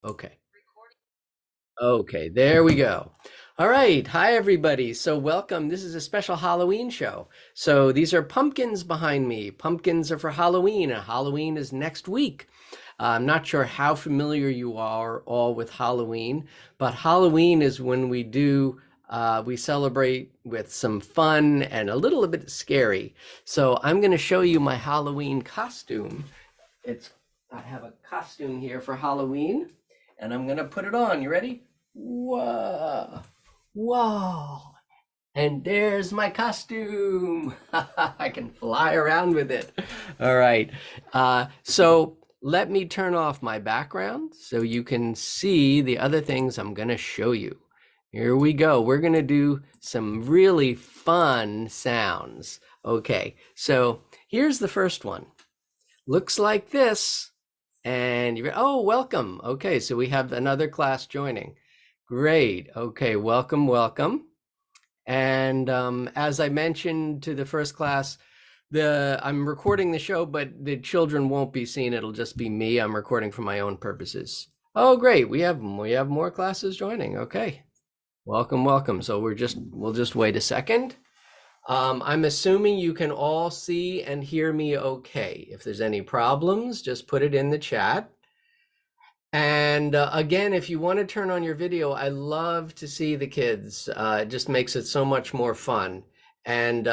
Okay. Okay, there we go. All right. Hi, everybody. So, welcome. This is a special Halloween show. So, these are pumpkins behind me. Pumpkins are for Halloween, and Halloween is next week. I'm not sure how familiar you are all with Halloween, but Halloween is when we celebrate with some fun and a little bit scary. So, I'm going to show you my Halloween costume. I have a costume here for Halloween, and I'm gonna put it on. You ready? Whoa, whoa! And there's my costume. I can fly around with it. All right. So let me turn off my background so you can see the other things I'm gonna show you. Here we go. We're gonna do some really fun sounds. Okay, so here's the first one. Looks like this. And oh, welcome. Okay, so we have another class joining. Great. Okay, welcome, welcome. And as I mentioned to the first class, I'm recording the show, but the children won't be seen. It'll just be me. I'm recording for my own purposes. Oh, great. We have more classes joining. Okay. Welcome, welcome. So we'll just wait a second. I'm assuming you can all see and hear me okay. If there's any problems, just put it in the chat. And again, if you want to turn on your video, I love to see the kids. It just makes it so much more fun. And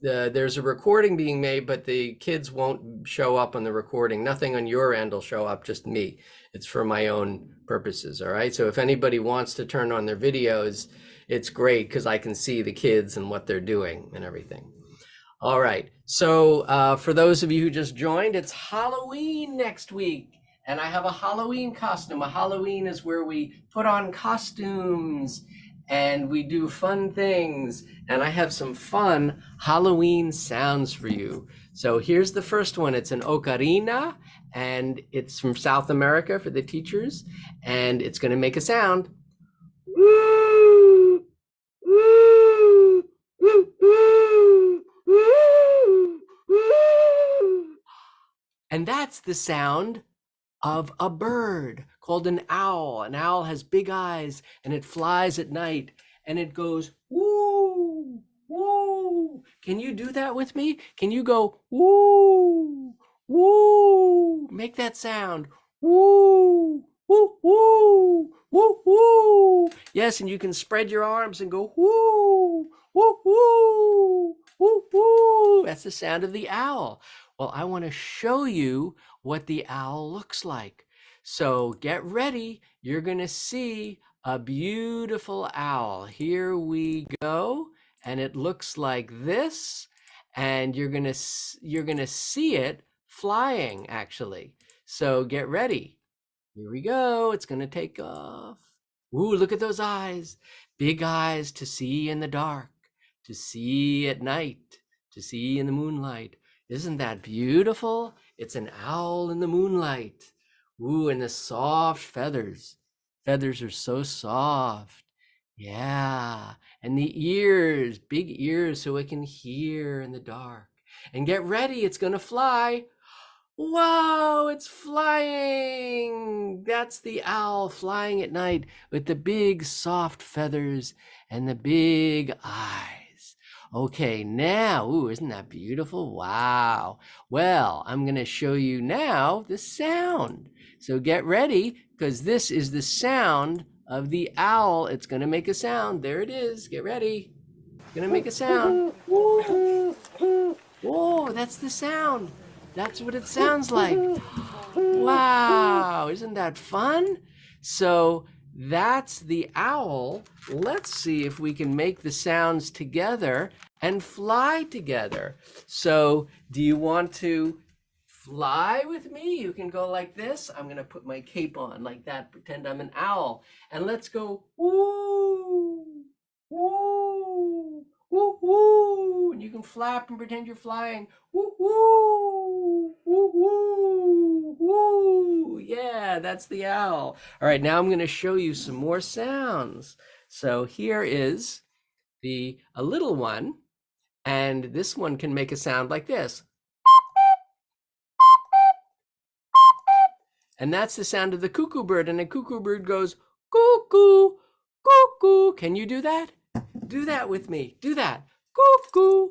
there's a recording being made, but the kids won't show up on the recording. Nothing on your end will show up, just me. It's for my own purposes. All right. So if anybody wants to turn on their videos, it's great because I can see the kids and what they're doing and everything. All right. So for those of you who just joined, it's Halloween next week. And I have a Halloween costume. A Halloween is where we put on costumes and we do fun things. And I have some fun Halloween sounds for you. So here's the first one. It's an ocarina, and it's from South America for the teachers. And it's going to make a sound. Woo! Woo! Woo! Woo! Woo! Woo! And that's the sound of a bird called an owl. An owl has big eyes and it flies at night and it goes woo, woo. Can you do that with me? Can you go woo, woo? Make that sound. Woo, woo, woo, woo, woo. Yes, and you can spread your arms and go woo, woo, woo, woo, woo. That's the sound of the owl. Well, I want to show you what the owl looks like. So get ready. You're going to see a beautiful owl. Here we go. And it looks like this. And you're going to see it flying actually. So get ready. Here we go. It's going to take off. Ooh, look at those eyes. Big eyes to see in the dark, to see at night, to see in the moonlight. Isn't that beautiful? It's an owl in the moonlight. Ooh, and the soft feathers. Feathers are so soft. Yeah. And the ears, big ears so it can hear in the dark. And get ready, it's going to fly. Whoa, it's flying! That's the owl flying at night with the big soft feathers and the big eyes. Okay, now, ooh, isn't that beautiful? Wow. Well, I'm going to show you now the sound. So get ready, because this is the sound of the owl. It's going to make a sound. There it is. Get ready. It's going to make a sound. Whoa, whoa, that's the sound. That's what it sounds like. Wow, isn't that fun? So that's the owl. Let's see if we can make the sounds together and fly together. So do you want to fly with me? You can go like this. I'm going to put my cape on like that, pretend I'm an owl. And let's go woo, woo, woo, woo. And you can flap and pretend you're flying. Woo, woo, woo, woo, woo. Yeah, that's the owl. All right, now I'm going to show you some more sounds. So here is a little one, and this one can make a sound like this. And that's the sound of the cuckoo bird. And a cuckoo bird goes, cuckoo, cuckoo. Can you do that? Do that with me. Do that. Cuckoo,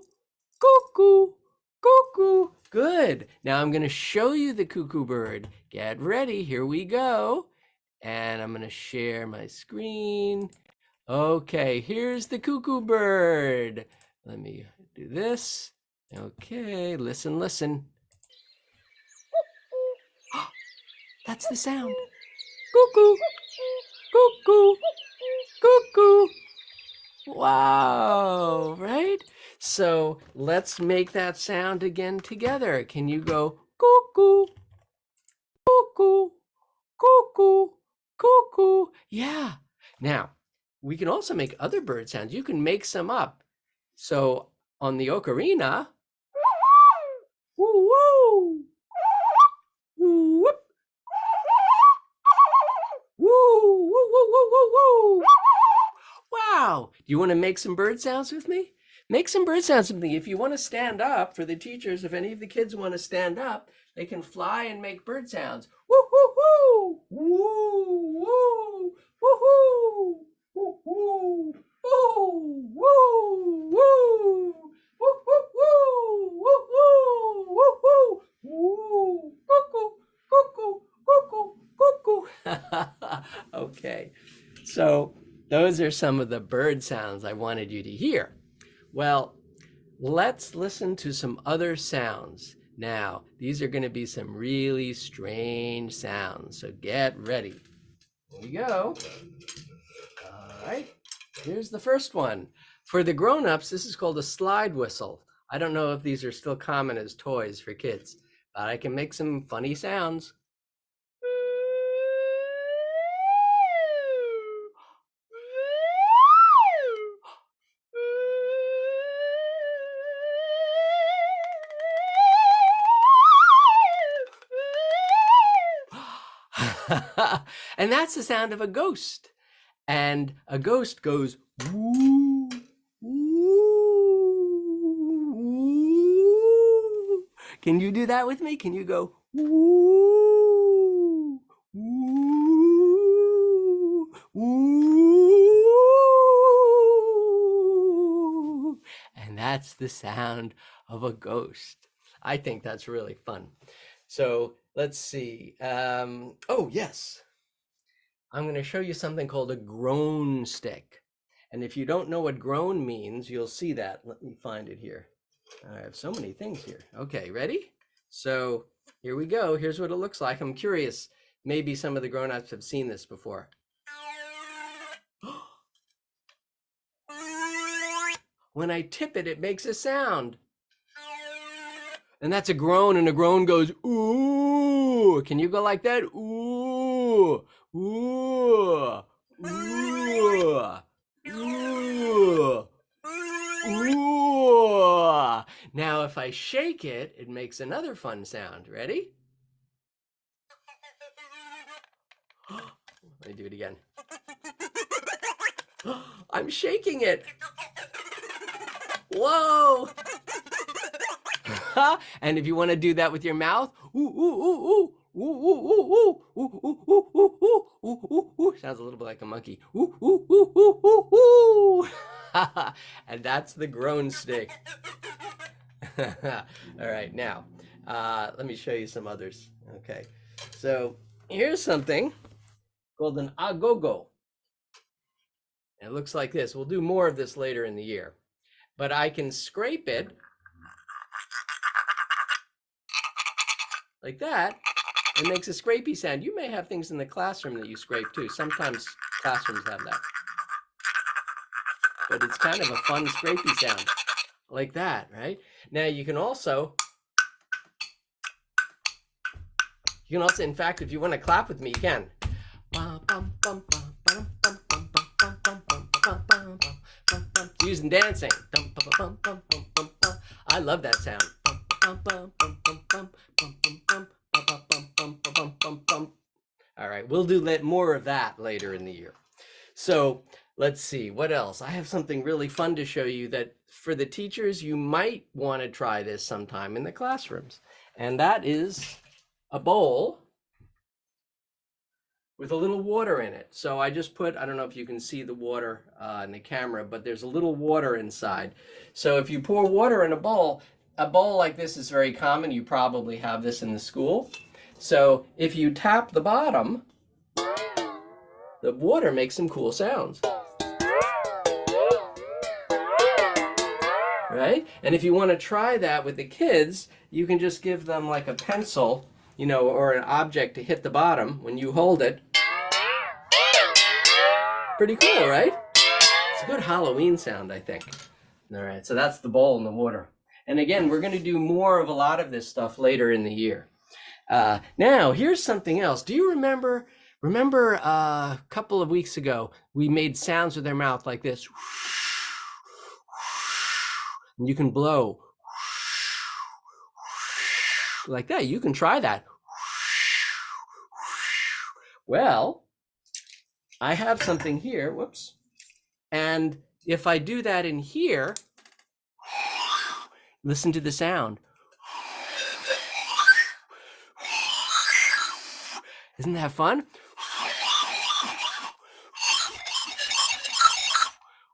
cuckoo, cuckoo. Good. Now I'm going to show you the cuckoo bird. Get ready. Here we go. And I'm going to share my screen. Okay, here's the cuckoo bird. Let me do this. Okay, listen, listen. That's the sound. Cuckoo, cuckoo, cuckoo. Wow, right? So let's make that sound again together. Can you go cuckoo, cuckoo, cuckoo, cuckoo? Yeah. Now, we can also make other bird sounds. You can make some up. So on the ocarina, woo woo, woo whoop, woo woo woo woo woo woo. Wow. Do you want to make some bird sounds with me? Make some bird sounds with me. If you want to stand up for the teachers, if any of the kids want to stand up, they can fly and make bird sounds. Woo woo woo, woo woo, woo woo, woo woo, woo woo, woo. Woo woo woo, woo woo, woo woo, woo, cuckoo, cuckoo, cuckoo, cuckoo. Okay, so those are some of the bird sounds I wanted you to hear. Well, let's listen to some other sounds. Now, these are going to be some really strange sounds, so get ready. Here we go. All right, here's the first one. For the grown-ups, this is called a slide whistle. I don't know if these are still common as toys for kids, but I can make some funny sounds. And that's the sound of a ghost. And a ghost goes, woo, woo, woo. Can you do that with me? Can you go, woo, woo, woo? And that's the sound of a ghost. I think that's really fun. So let's see. Oh, yes. I'm going to show you something called a groan stick. And if you don't know what groan means, you'll see that. Let me find it here. I have so many things here. Okay, ready? So here we go. Here's what it looks like. I'm curious. Maybe some of the grown-ups have seen this before. When I tip it, it makes a sound. And that's a groan, and a groan goes, ooh. Can you go like that? Ooh, ooh, ooh, ooh, ooh. Now, if I shake it, it makes another fun sound. Ready? Let me do it again. I'm shaking it. Whoa. And if you want to do that with your mouth, ooh, ooh, ooh, ooh, ooh, ooh, ooh, ooh, ooh, ooh, ooh, ooh, ooh, ooh. Sounds a little bit like a monkey. Ooh, ooh, ooh, ooh, ooh, ooh. And that's the groan stick. All right, now, let me show you some others. Okay, so here's something called an agogo. It looks like this. We'll do more of this later in the year. But I can scrape it like that. It makes a scrapey sound. You may have things in the classroom that you scrape too. Sometimes classrooms have that. But it's kind of a fun scrapey sound. Like that, right? Now you can also, in fact, if you want to clap with me, you can. Using dancing. I love that sound. All right, we'll do more of that later in the year. So let's see, what else? I have something really fun to show you that for the teachers, you might want to try this sometime in the classrooms. And that is a bowl with a little water in it. So I just put, I don't know if you can see the water in the camera, but there's a little water inside. So if you pour water in a bowl like this is very common. You probably have this in the school. So if you tap the bottom, the water makes some cool sounds. Right? And if you want to try that with the kids, you can just give them like a pencil, you know, or an object to hit the bottom. When you hold it, pretty cool, right? It's a good Halloween sound, I think. All right, so that's the bowl in the water. And again, we're going to do more of a lot of this stuff later in the year. Now, here's something else. Do you remember a couple of weeks ago, we made sounds with our mouth like this? And you can blow like that. You can try that. Well, I have something here. Whoops. And if I do that in here, listen to the sound. Isn't that fun?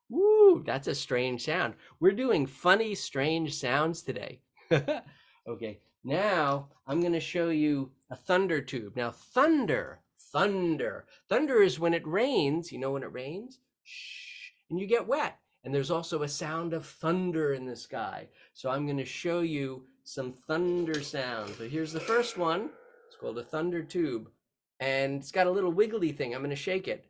Woo, that's a strange sound. We're doing funny, strange sounds today. Okay, now I'm going to show you a thunder tube. Now, thunder is when it rains. You know when it rains? Shh, and you get wet. And there's also a sound of thunder in the sky. So I'm going to show you some thunder sounds. So here's the first one. It's called a thunder tube. And it's got a little wiggly thing. I'm going to shake it.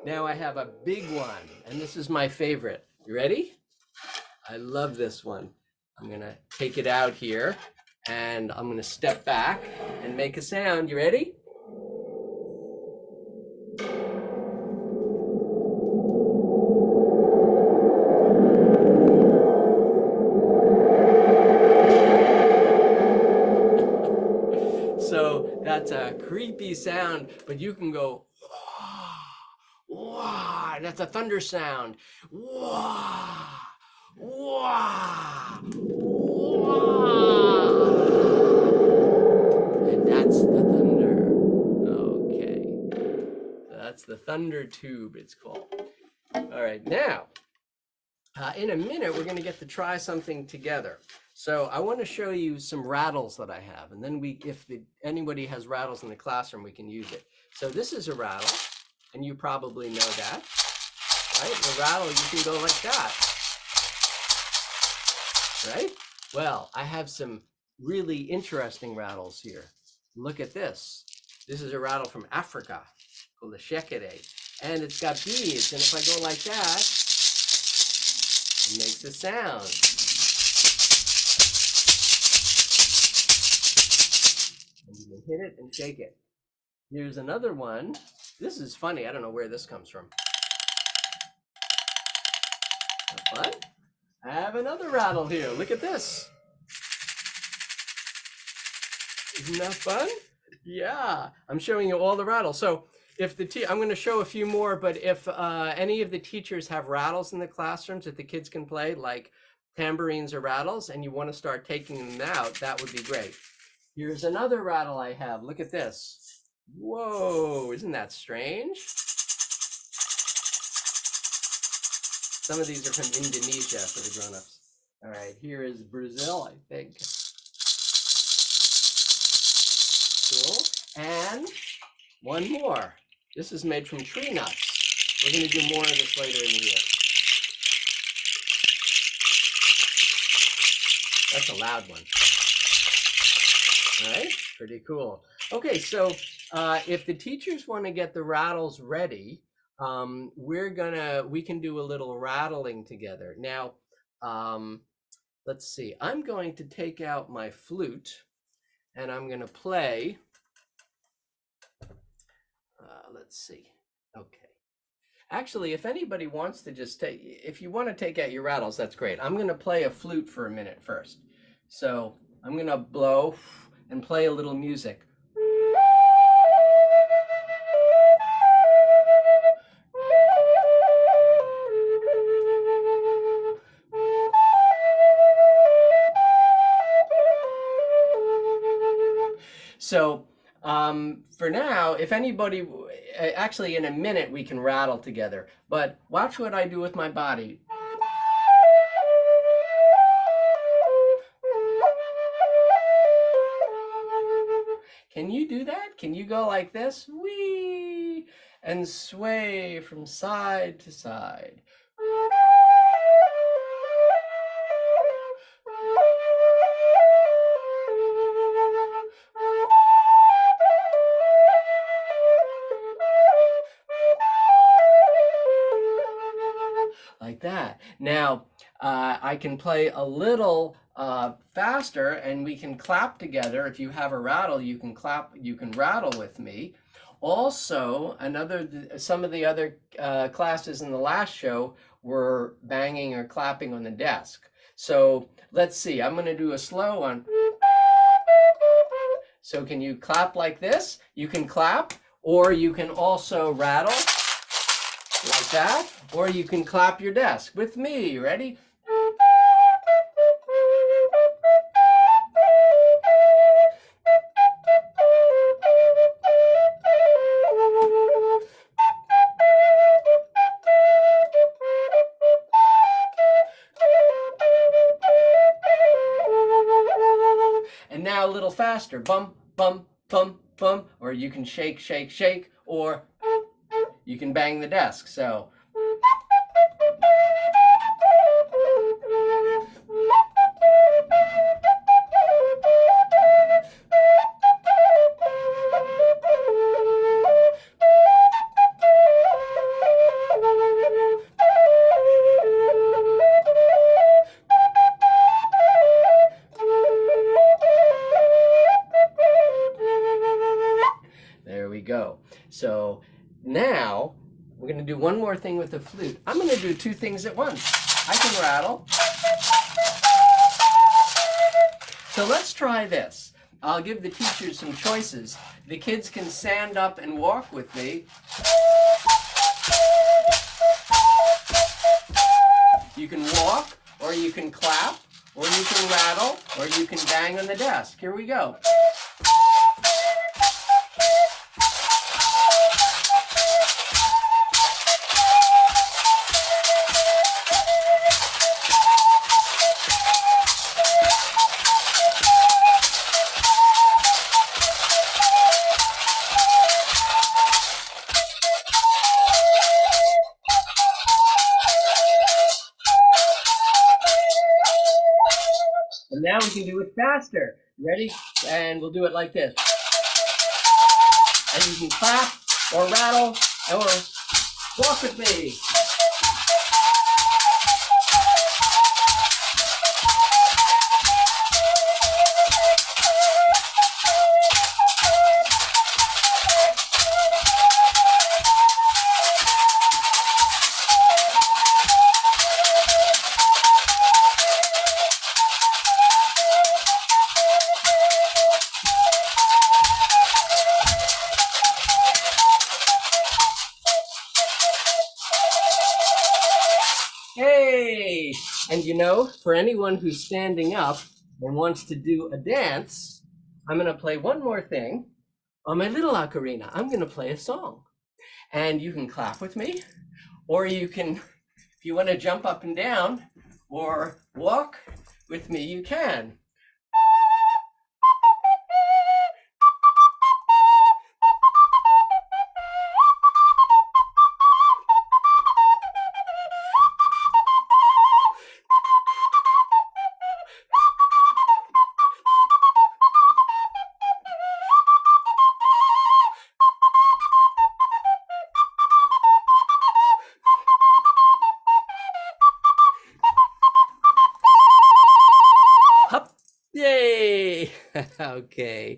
Now I have a big one, and this is my favorite. You ready? I love this one. I'm going to take it out here, and I'm going to step back and make a sound. You ready? So that's a creepy sound, but you can go, wah, that's a thunder sound. Wah, wah, wah. And that's the thunder. Okay. So that's the thunder tube, it's called. All right, now, in a minute, we're going to get to try something together. So I want to show you some rattles that I have. And then if anybody has rattles in the classroom, we can use it. So this is a rattle. And you probably know that, right? The rattle, you can go like that, right? Well, I have some really interesting rattles here. Look at this. This is a rattle from Africa called the shekere. And it's got beads. And if I go like that, it makes a sound. And you can hit it and shake it. Here's another one. This is funny. I don't know where this comes from. What? I have another rattle here. Look at this. Isn't that fun? Yeah, I'm showing you all the rattles. So if I'm going to show a few more, but if any of the teachers have rattles in the classrooms that the kids can play, like tambourines or rattles, and you want to start taking them out, that would be great. Here's another rattle I have. Look at this. Whoa, isn't that strange? Some of these are from Indonesia for the grown-ups. All right, here is Brazil, I think. Cool. And one more. This is made from tree nuts. We're going to do more of this later in the year. That's a loud one. All right, pretty cool. Okay, so if the teachers want to get the rattles ready, we can do a little rattling together. Now, let's see. I'm going to take out my flute and I'm going to play. Let's see. Okay. Actually, if anybody wants to if you want to take out your rattles, that's great. I'm going to play a flute for a minute first. So I'm going to blow and play a little music. So for now, if anybody, actually in a minute we can rattle together, but watch what I do with my body. Can you do that? Can you go like this? Wee! And sway from side to side. Like that. Now, I can play a little faster and we can clap together. If you have a rattle, you can clap, you can rattle with me. Also, some of the other classes in the last show were banging or clapping on the desk. So let's see, I'm going to do a slow one. So can you clap like this? You can clap, or you can also rattle like that, or you can clap your desk with me. Ready? And now a little faster. Bum, bum, bum, bum. Or you can shake, shake, shake, or you can bang the desk. So. There we go. So now we're going to do one more thing with the flute. I'm going to do two things at once. I can rattle. So let's try this. I'll give the teachers some choices. The kids can stand up and walk with me. You can walk, or you can clap, or you can rattle, or you can bang on the desk. Here we go. And now we can do it faster. Ready? And we'll do it like this. And you can clap or rattle or walk with me. Hey! And you know, for anyone who's standing up and wants to do a dance, I'm going to play one more thing. On my little ocarina, I'm going to play a song. And you can clap with me, or you can, if you want to jump up and down or walk with me, you can. Yay! Okay.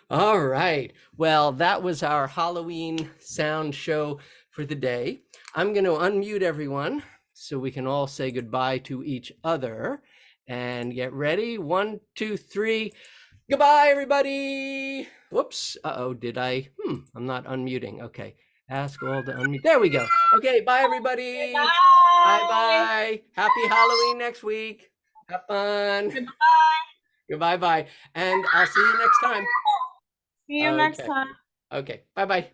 All right. Well, that was our Halloween sound show for the day. I'm going to unmute everyone so we can all say goodbye to each other and get ready. 1, 2, 3. Goodbye, everybody. Whoops. Uh-oh, did I? I'm not unmuting. Okay. Ask all to unmute. There we go. Okay. Bye, everybody. Bye-bye. Happy Halloween next week. Have fun. Goodbye. Goodbye. Bye. And I'll see you next time. See you next Okay. time. Okay. Bye-bye.